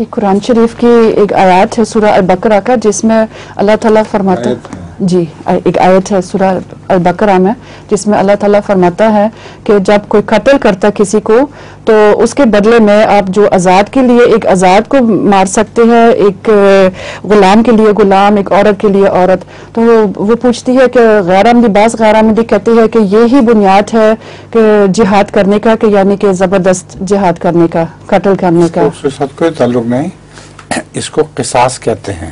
یہ قرآن شریف کی ایک آیات ہے سورہ البقرہ کا، جس میں اللہ تعالیٰ فرماتا ہے، جی ایک آیت ہے سورہ البقرہ میں، جس میں اللہ تعالیٰ فرماتا ہے کہ جب کوئی قتل کرتا کسی کو تو اس کے بدلے میں آپ جو آزاد کے لیے ایک آزاد کو مار سکتے ہیں، ایک غلام کے لیے غلام، ایک عورت کے لیے عورت. تو وہ پوچھتی ہے کہ غیر احمدی، بعض غیر احمدی کہتی ہے کہ یہی بنیاد ہے کہ جہاد کرنے کا، کہ یعنی کہ زبردست جہاد کرنے کا، قتل کرنے کا. اس کے ساتھ کوئی تعلق نہیں، اس کو قصاص کہتے ہیں.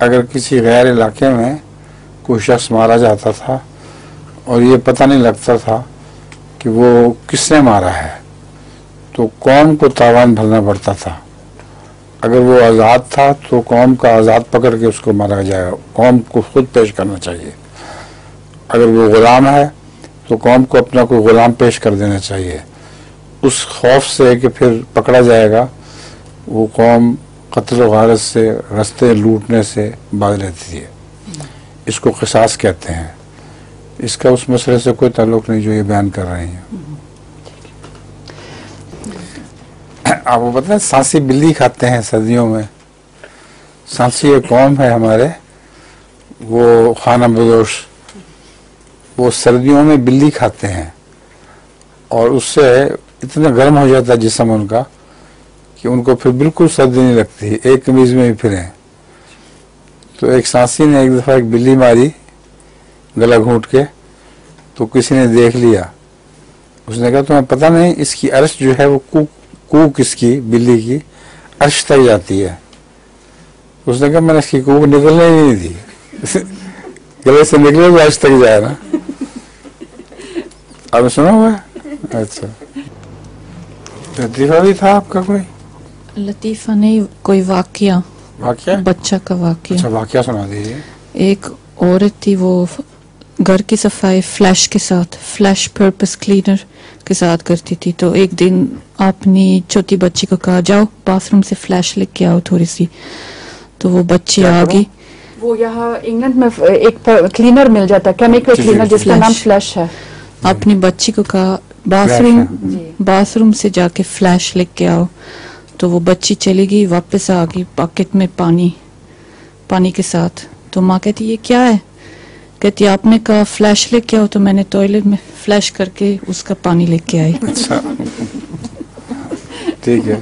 اگر کسی غیر علاقے میں کوئی شخص مارا جاتا تھا اور یہ پتہ نہیں لگتا تھا کہ وہ کس نے مارا ہے تو قوم کو تاوان بھرنا پڑتا تھا. اگر وہ آزاد تھا تو قوم کا آزاد پکڑ کے اس کو مارا جائے گا، قوم کو خود پیش کرنا چاہیے. اگر وہ غلام ہے تو قوم کو اپنا کوئی غلام پیش کر دینا چاہیے. اس خوف سے کہ پھر پکڑا جائے گا وہ قوم قتل و غارت سے، رستے لوٹنے سے باز رہتی ہے. اس کو قصاص کہتے ہیں. اس کا اس مسئلے سے کوئی تعلق نہیں جو یہ بیان کر رہے ہیں. آپ کو پتہ ہے سانسی بلی کھاتے ہیں سردیوں میں. سانسی ایک قوم ہے ہمارے، وہ خانہ بدوش، وہ سردیوں میں بلی کھاتے ہیں اور اس سے اتنا گرم ہو جاتا ہے جسم ان کا کہ ان کو پھر بالکل سردی نہیں لگتی، ایک قمیض میں ہی پھریں. تو ایک سانسی نے ایک دفعہ ایک بلی ماری گلا گھونٹ کے، تو کسی نے دیکھ لیا. اس نے کہا تمہیں پتہ نہیں اس کی عرش جو ہے وہ کوک اس کی بلی کی عرش تک جاتی ہے. اس نے کہا میں نے اس کی کوک نکلنے ہی نہیں دی، گلے سے نکلے تو عرش تک جائے نا. آپ نے سنا ہوا ہے؟ اچھا لطیفہ بھی تھا آپ کا کوئی؟ لطیفہ نہیں، کوئی واقعہ بچہ کا واقعہ. اچھا واقعہ سنا دیجیے. ایک عورت تھی، وہ گھر کی صفائی فلیش کے ساتھ، فلیش پرپس کلینر کے ساتھ کرتی تھی. تو ایک دن اپنی چھوٹی بچی کو کہا جاؤ باتھ روم سے فلیش لے کے آؤ تھوڑی سی. تو وہ بچی آ گئی. وہ یہاں انگلینڈ میں ایک کلینر مل جاتا ہے، کیمیکل کلینر، جس کا نام فلیش ہے. اپنی بچی کو کہا باتھ روم سے جا کے فلیش لے کے آؤ. تو وہ بچی چلی گئی، واپس آ گئی باکٹ میں پانی کے ساتھ. تو ماں کہتی یہ کیا ہے؟ کہتی آپ نے کہا فلیش لے کے آؤ تو میں نے ٹوائلٹ میں فلیش کر کے اس کا پانی لے کے آئی. اچھا ٹھیک ہے.